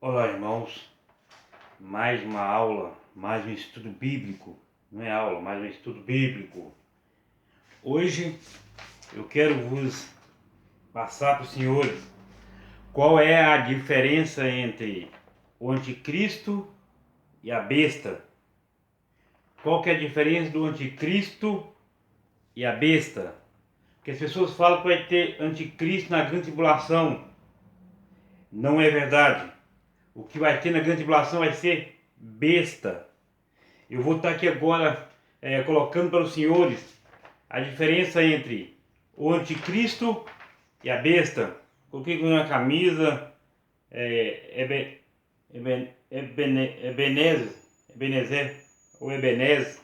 Olá, irmãos, mais uma aula, mais um estudo bíblico, não é aula, mais um estudo bíblico. Hoje eu quero vos passar para os senhores qual é a diferença entre o anticristo e a besta. Qual que é a diferença do anticristo e a besta? Porque as pessoas falam que vai ter anticristo na grande tribulação. Não é verdade. O que vai ter na grande tribulação vai ser besta. Eu vou estar aqui agora colocando para os senhores a diferença entre o anticristo e a besta. Coloquei com uma camisa Ebenezer ou Ebenezer.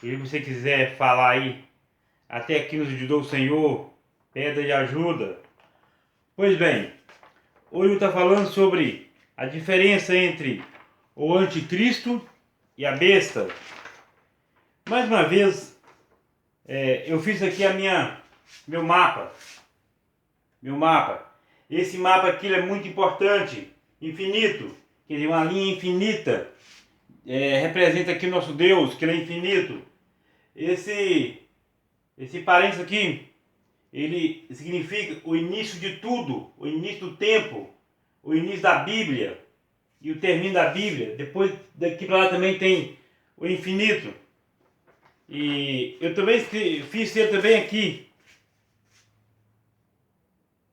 E se você quiser falar aí, até aqui nos ajudou o Senhor, pedra de ajuda. Pois bem, hoje eu estou falando sobre a diferença entre o anticristo e a besta. Mais uma vez, eu fiz aqui meu mapa. Esse mapa aqui é muito importante, infinito, quer dizer, uma linha infinita. Representa aqui o nosso Deus, que ele é infinito. Esse parênteses aqui, ele significa o início de tudo, o início do tempo, o início da Bíblia e o término da Bíblia. Depois daqui para lá também tem o infinito. E eu também fiz ele também aqui.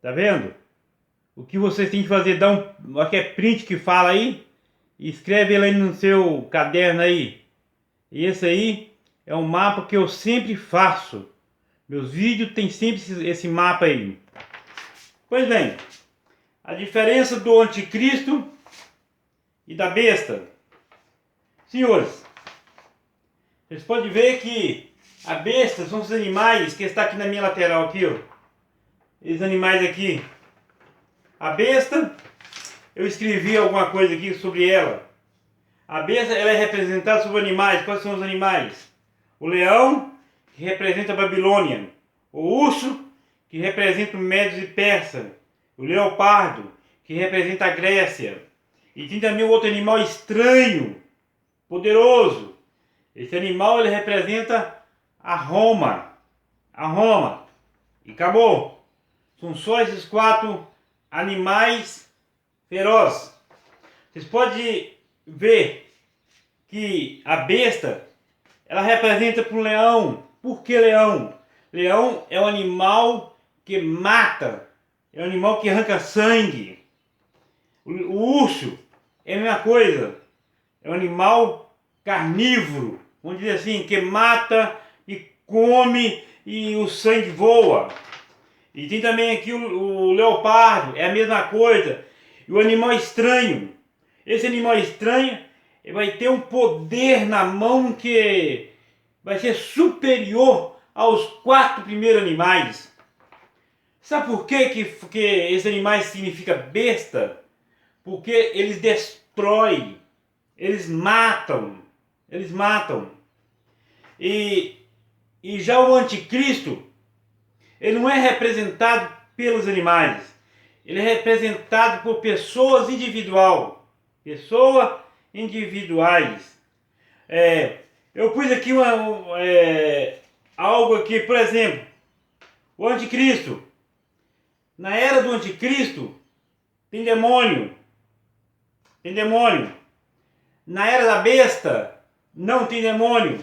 Tá vendo? O que vocês têm que fazer, dá qualquer print que fala aí, e escreve ele aí no seu caderno aí. E esse aí é um mapa que eu sempre faço. Meus vídeos tem sempre esse mapa aí. Pois bem, a diferença do anticristo e da besta. Senhores, vocês podem ver que a besta são os animais que está aqui na minha lateral aqui, ó. Esses animais aqui. A besta, eu escrevi alguma coisa aqui sobre ela. A besta, ela é representada sobre animais. Quais são os animais? O leão, que representa a Babilônia. O urso, que representa o Médios e Persa. O leopardo, que representa a Grécia. E tem também um outro animal estranho, poderoso. Esse animal, ele representa a Roma. A Roma. E acabou. São só esses 4 animais ferozes. Vocês podem ver que a besta, ela representa para o leão. Por que leão? Leão é um animal que mata. É um animal que arranca sangue. O urso é a mesma coisa. É um animal carnívoro. Vamos dizer assim, que mata e come e o sangue voa. E tem também aqui o leopardo, é a mesma coisa. E o animal estranho. Esse animal estranho vai ter um poder na mão que vai ser superior aos 4 primeiros animais. Sabe por que esses animais significa besta? Porque eles destroem, eles matam. E já o anticristo, ele não é representado pelos animais. Ele é representado por pessoas individuais. Eu pus aqui algo aqui, por exemplo, o anticristo. Na era do anticristo, tem demônio. Na era da besta, não tem demônio.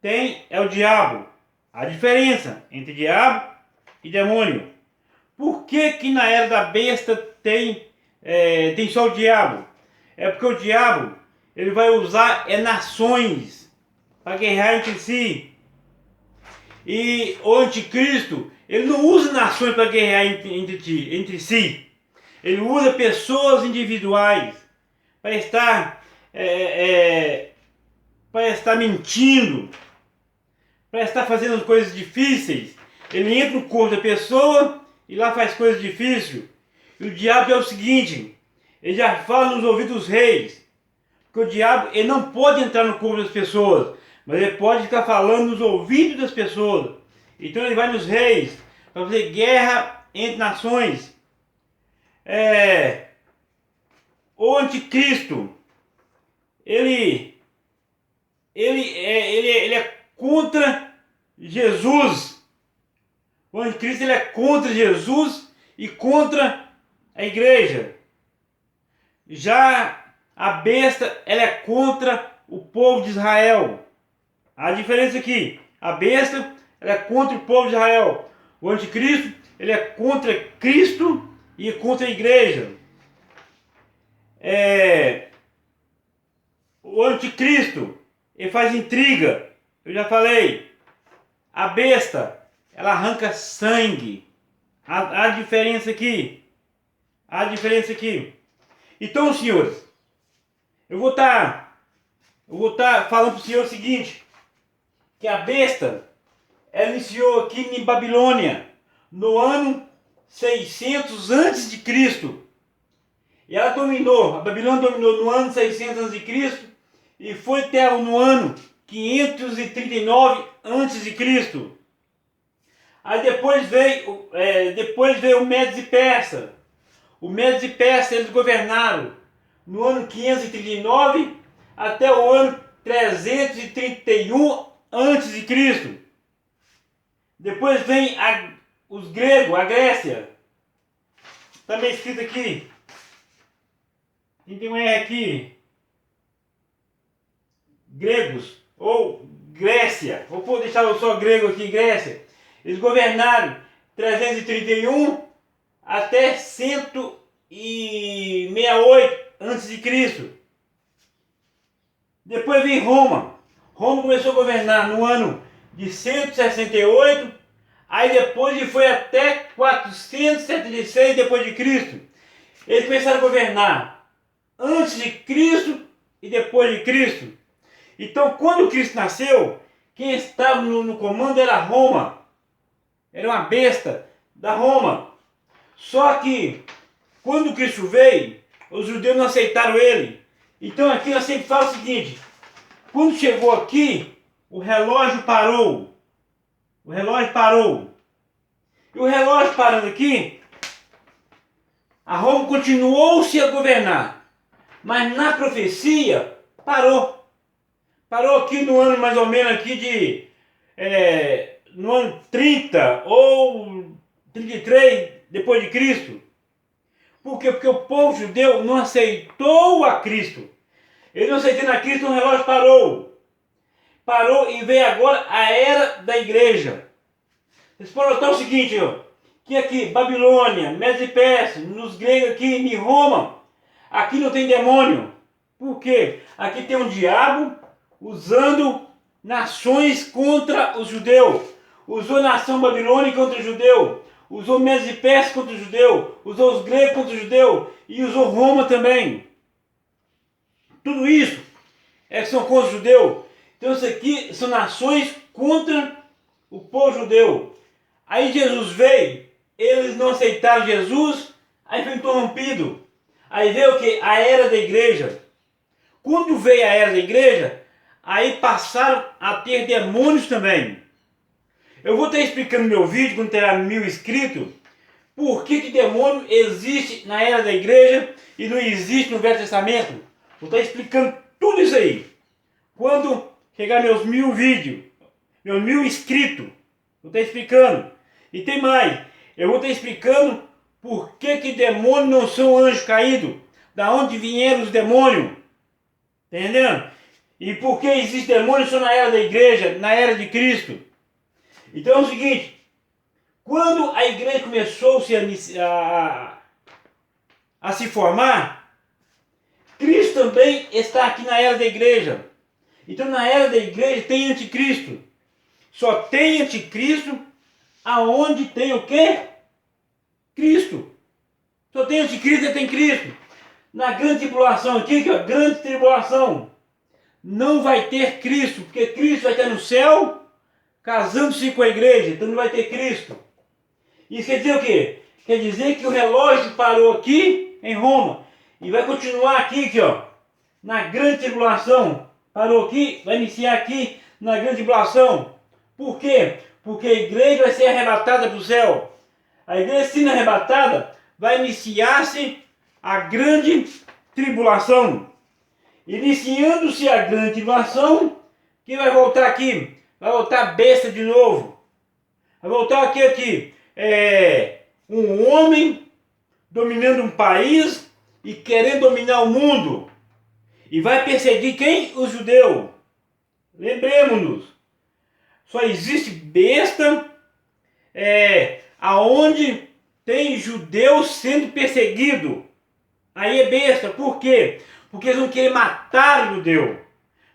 É o diabo. A diferença entre diabo e demônio. Por que na era da besta tem só o diabo? É porque o diabo, ele vai usar nações para guerrear entre si. E o anticristo, ele não usa nações para guerrear entre si. Ele usa pessoas individuais para estar mentindo, para estar fazendo coisas difíceis. Ele entra no corpo da pessoa e lá faz coisas difíceis. E o diabo é o seguinte, ele já fala nos ouvidos dos reis. Porque o diabo, ele não pode entrar no corpo das pessoas, mas ele pode ficar falando nos ouvidos das pessoas. Então ele vai nos reis para fazer guerra entre nações. o anticristo, ele é contra Jesus. O anticristo ele é contra Jesus e contra a igreja. Já a besta ela é contra o povo de Israel. A diferença aqui, a besta ela é contra o povo de Israel. O anticristo ele é contra Cristo e contra a igreja. O anticristo ele faz intriga. Eu já falei. A besta ela arranca sangue. A diferença aqui. A diferença aqui. Então, senhores, eu vou estar falando para o senhor o seguinte, que a besta ela iniciou aqui em Babilônia no ano 600 antes de Cristo. E ela dominou, a Babilônia dominou no ano 600 antes de Cristo e foi até no ano 539 antes de Cristo. Aí depois veio o Medes e Persa. O Medes e Persa eles governaram no ano 539 até o ano 331 antes de Cristo. Depois vem os gregos, a Grécia. Também escrito aqui. Tem um R aqui. Gregos ou Grécia. Vou deixar só grego aqui, Grécia. Eles governaram 331 até 168 antes de Cristo. Depois vem Roma. Roma começou a governar no ano de 168, aí depois foi até 476 depois de Cristo. Eles começaram a governar antes de Cristo e depois de Cristo. Então, quando Cristo nasceu, quem estava no comando era Roma. Era uma besta da Roma. Só que, quando Cristo veio, os judeus não aceitaram ele. Então aqui eu sempre falo o seguinte, quando chegou aqui, o relógio parou. O relógio parou. E o relógio parando aqui, a Roma continuou-se a governar. Mas na profecia, parou. Parou aqui no ano mais ou menos aqui no ano 30 ou 33 depois de Cristo. Por quê? Porque o povo judeu não aceitou a Cristo. Ele não aceitando a Cristo, o relógio parou. Parou e veio agora a era da igreja. Vocês podem notar o seguinte, ó, que aqui, Babilônia, Medes e Persa, nos gregos aqui em Roma, aqui não tem demônio. Por quê? Aqui tem um diabo usando nações contra os judeus. Usou a nação babilônica contra o judeu. Usou Medes e Persa contra o judeu. Usou os gregos contra o judeu. E usou Roma também. Tudo isso são contra o judeu. Então isso aqui são nações contra o povo judeu. Aí Jesus veio, eles não aceitaram Jesus, aí foi interrompido. Aí veio o que? A era da igreja. Quando veio a era da igreja, aí passaram a ter demônios também. Eu vou estar explicando no meu vídeo, quando terá 1000 inscritos, por que demônio existe na era da igreja e não existe no Velho Testamento. Vou estar explicando tudo isso aí. Quando chegar meus 1000 vídeos, meus 1000 inscritos, vou estar explicando. E tem mais, eu vou estar explicando por que demônios não são anjos caídos, da onde vieram os demônios, entendendo? E por que existem demônios só na era da igreja, na era de Cristo. Então é o seguinte, quando a igreja começou a se formar, Cristo também está aqui na era da igreja. Então na era da igreja tem anticristo. Só tem anticristo aonde tem o quê? Cristo. Só tem anticristo e tem Cristo. Na grande tribulação aqui, que é a grande tribulação, não vai ter Cristo, porque Cristo vai estar no céu, casando-se com a igreja, então não vai ter Cristo. Isso quer dizer o quê? Quer dizer que o relógio parou aqui em Roma, e vai continuar aqui, ó, na grande tribulação. Parou aqui, vai iniciar aqui na grande tribulação. Por quê? Porque a igreja vai ser arrebatada para o céu. A igreja sendo arrebatada, vai iniciar-se a grande tribulação. Iniciando-se a grande tribulação, quem vai voltar aqui? Vai voltar besta de novo. Vai voltar aqui. Um homem dominando um país e querendo dominar o mundo. E vai perseguir quem? Os judeus. Lembremos-nos. Só existe besta aonde tem judeus sendo perseguido. Aí é besta. Por quê? Porque eles vão querer matar o judeu.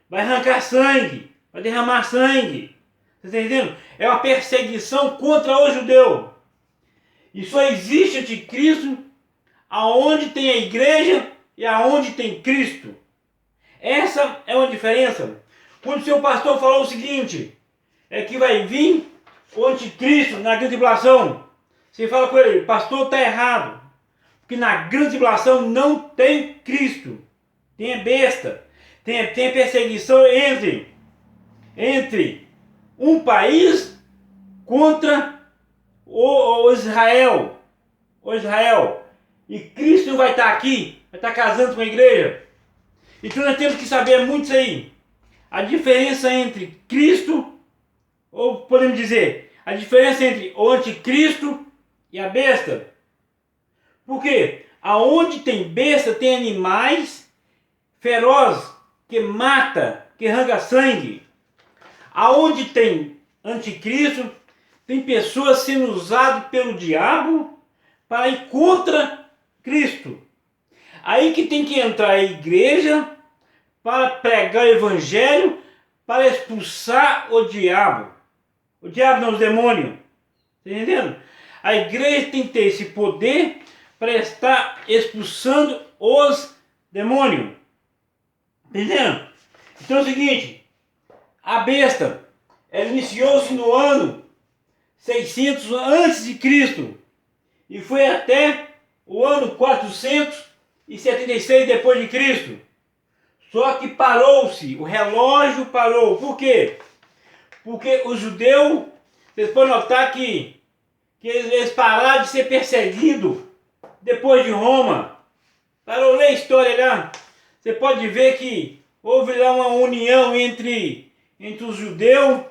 Vai arrancar sangue. Vai derramar sangue. Você está entendendo? É uma perseguição contra o judeu. E só existe anticristo aonde tem a igreja e aonde tem Cristo. Essa é uma diferença. Quando o seu pastor falou o seguinte, que vai vir o anticristo na grande tribulação, você fala com ele, pastor, está errado. Porque na grande tribulação não tem Cristo. Tem a besta. Tem a perseguição entre um país contra o Israel. O Israel. E Cristo não vai estar aqui, vai estar casando com a igreja. Então nós temos que saber muito isso aí. A diferença entre Cristo, ou podemos dizer, a diferença entre o anticristo e a besta. Por quê? Aonde tem besta tem animais ferozes que mata, que arranca sangue. Aonde tem anticristo, tem pessoas sendo usadas pelo diabo para ir contra Cristo. Aí que tem que entrar a igreja para pregar o evangelho, para expulsar o diabo. O diabo não, os demônios. Está entendendo? A igreja tem que ter esse poder para estar expulsando os demônios. Está entendendo? Então é o seguinte, a besta, ela iniciou-se no ano 600 antes de Cristo e foi até o ano 476 depois de Cristo. Só que parou-se, o relógio parou. Por quê? Porque os judeus, vocês podem notar que eles pararam de ser perseguidos depois de Roma. Parou, lê a história lá. Você pode ver que houve lá uma união entre os judeus,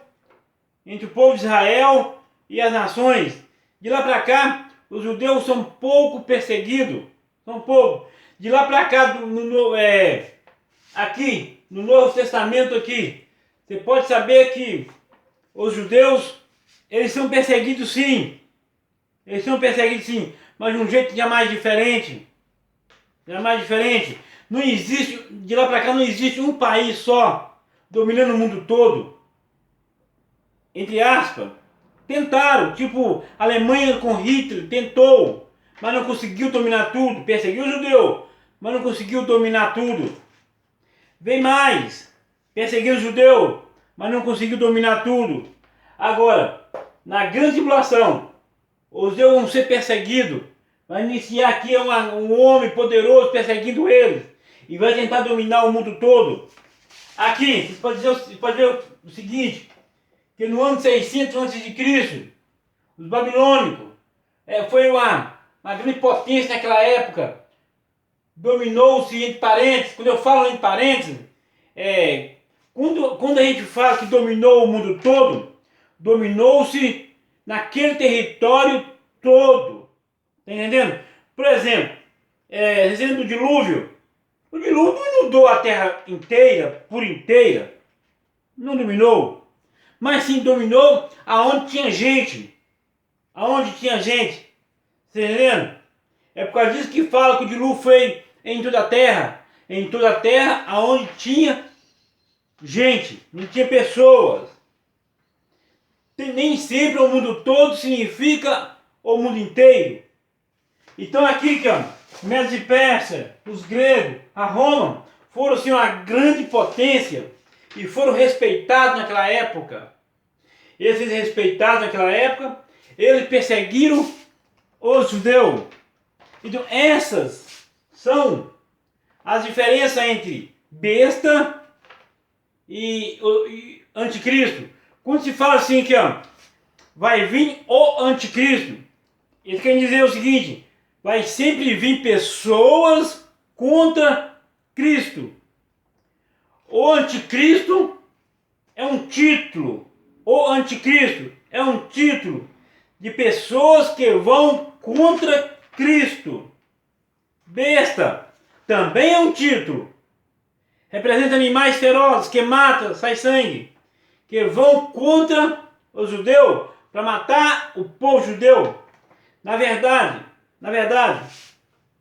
entre o povo de Israel e as nações. De lá para cá, os judeus são pouco perseguidos. São pouco. De lá para cá, aqui, no Novo Testamento aqui, você pode saber que os judeus, eles são perseguidos sim. Eles são perseguidos sim, mas de um jeito jamais diferente. Jamais diferente. Não existe, de lá para cá não existe um país só, dominando o mundo todo. Entre aspas. Tentaram, tipo, a Alemanha com Hitler tentou, mas não conseguiu dominar tudo. Perseguiu o judeu, mas não conseguiu dominar tudo. Vem mais, perseguiu o judeu, mas não conseguiu dominar tudo. Agora, na grande tribulação, os judeus vão ser perseguidos. Vai iniciar aqui um homem poderoso perseguindo eles. E vai tentar dominar o mundo todo. Aqui, você pode ver o seguinte, que no ano 600 a.C., os babilônicos, foi uma grande potência naquela época. Dominou-se entre parênteses. Quando eu falo entre parênteses, quando a gente fala que dominou o mundo todo, dominou-se naquele território todo. Está entendendo? Por exemplo, dizendo do dilúvio. O dilúvio não inundou a terra inteira, por inteira. Não dominou. Mas sim dominou aonde tinha gente. Aonde tinha gente. Está entendendo? É por causa disso que fala que o dilúvio foi em toda a terra. Em toda a terra aonde tinha gente. Não tinha pessoas. Nem sempre o mundo todo significa o mundo inteiro. Então aqui, Medos e Pérsia, os gregos, a Roma, foram assim uma grande potência e foram respeitados naquela época. Esses respeitados naquela época, eles perseguiram os judeus. Então essas são as diferenças entre besta e anticristo. Quando se fala assim que vai vir o anticristo, eles querem dizer o seguinte, vai sempre vir pessoas contra Cristo. O anticristo é um título. O anticristo é um título de pessoas que vão contra Cristo. Besta também é um título. Representa animais ferozes que matam, sai sangue, que vão contra os judeus para matar o povo judeu. Na verdade,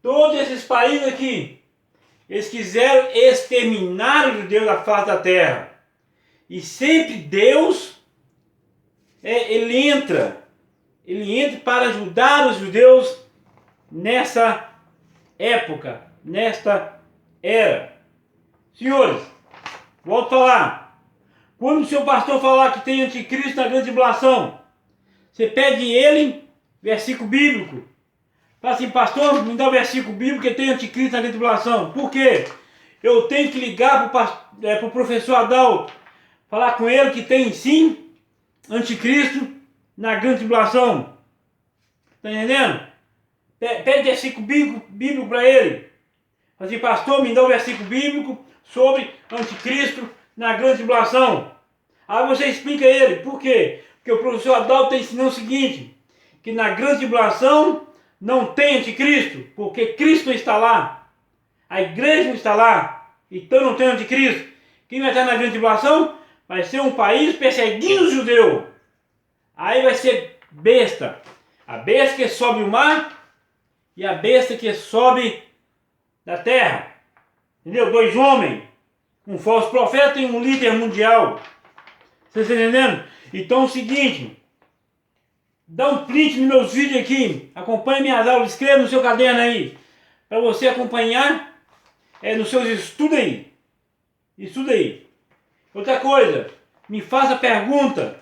todos esses países aqui, eles quiseram exterminar os judeus da face da terra. E sempre Deus, ele entra para ajudar os judeus nessa época, nesta era. Senhores, volto a falar. Quando o seu pastor falar que tem anticristo na grande tribulação, você pede ele versículo bíblico. Fala assim, pastor, me dá o versículo bíblico que tem anticristo na grande tribulação. Por quê? Eu tenho que ligar para o professor Adalto, falar com ele que tem sim anticristo na grande tribulação. Está entendendo? Pede versículo bíblico para ele. Fala assim, pastor, me dá o versículo bíblico sobre anticristo na grande tribulação. Aí você explica a ele. Por quê? Porque o professor Adalto está ensinando o seguinte, que na grande tribulação não tem anticristo, porque Cristo não está lá. A igreja não está lá, então não tem anticristo. Quem vai estar na grande tribulação vai ser um país perseguindo os judeus. Aí vai ser besta. A besta que sobe o mar e a besta que sobe da terra. Entendeu? Dois homens, um falso profeta e um líder mundial. Vocês estão entendendo? Então é o seguinte, dá um print nos meus vídeos aqui, acompanhe minhas aulas, escreva no seu caderno aí, para você acompanhar nos seus estudos aí. Estuda aí. Outra coisa, me faça pergunta,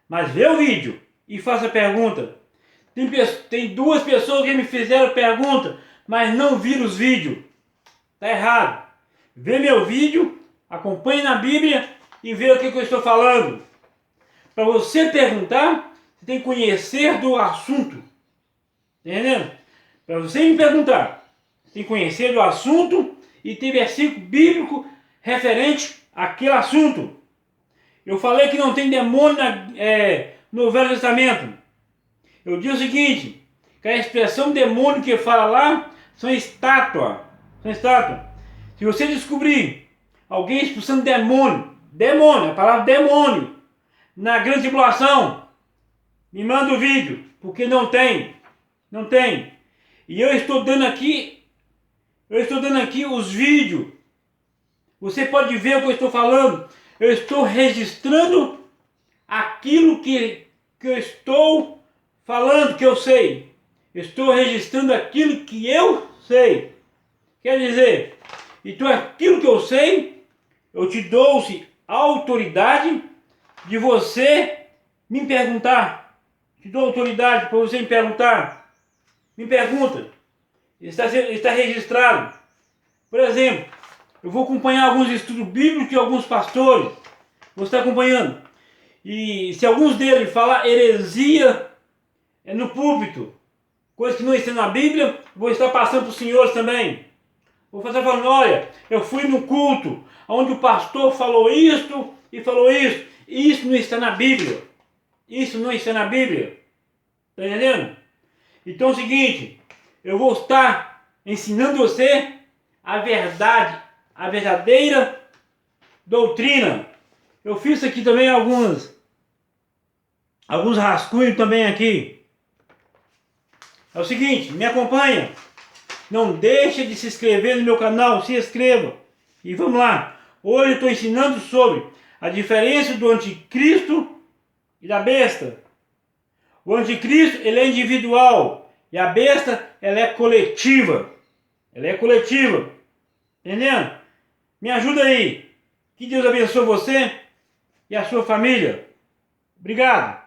mas vê o vídeo e faça pergunta. Tem duas pessoas que me fizeram pergunta, mas não viram os vídeos. Está errado. Vê meu vídeo, acompanhe na Bíblia e vê o que eu estou falando. Para você perguntar, você tem que conhecer do assunto. Entendeu? Para você me perguntar, você tem que conhecer do assunto e ter versículo bíblico referente àquele assunto. Eu falei que não tem demônio no Velho Testamento. Eu digo o seguinte, que a expressão demônio que fala lá são estátuas. Se você descobrir alguém expulsando demônio, a palavra demônio, na grande tribulação, me manda o vídeo, porque não tem. E eu estou dando aqui os vídeos. Você pode ver o que eu estou falando. Eu estou registrando aquilo que eu estou falando, que eu sei. Eu estou registrando aquilo que eu sei. Quer dizer, então aquilo que eu sei, eu te dou-se autoridade de você me perguntar. Te dou autoridade para você me perguntar. Me pergunta. Está registrado. Por exemplo, eu vou acompanhar alguns estudos bíblicos de alguns pastores. Você está acompanhando. E se alguns deles falar heresia no púlpito, coisa que não está na Bíblia, vou estar passando para os senhores também. Vou fazer falando, olha, eu fui no culto onde o pastor falou isto e falou isso. Isso não está na Bíblia. Isso não está na Bíblia. Está entendendo? Então é o seguinte, eu vou estar ensinando você a verdade, a verdadeira doutrina. Eu fiz aqui também alguns rascunhos também aqui. É o seguinte, me acompanha. Não deixe de se inscrever no meu canal, se inscreva. E vamos lá. Hoje eu estou ensinando sobre a diferença do anticristo e da besta. O anticristo, ele é individual. E a besta, ela é coletiva. Entendendo? Me ajuda aí. Que Deus abençoe você e a sua família. Obrigado.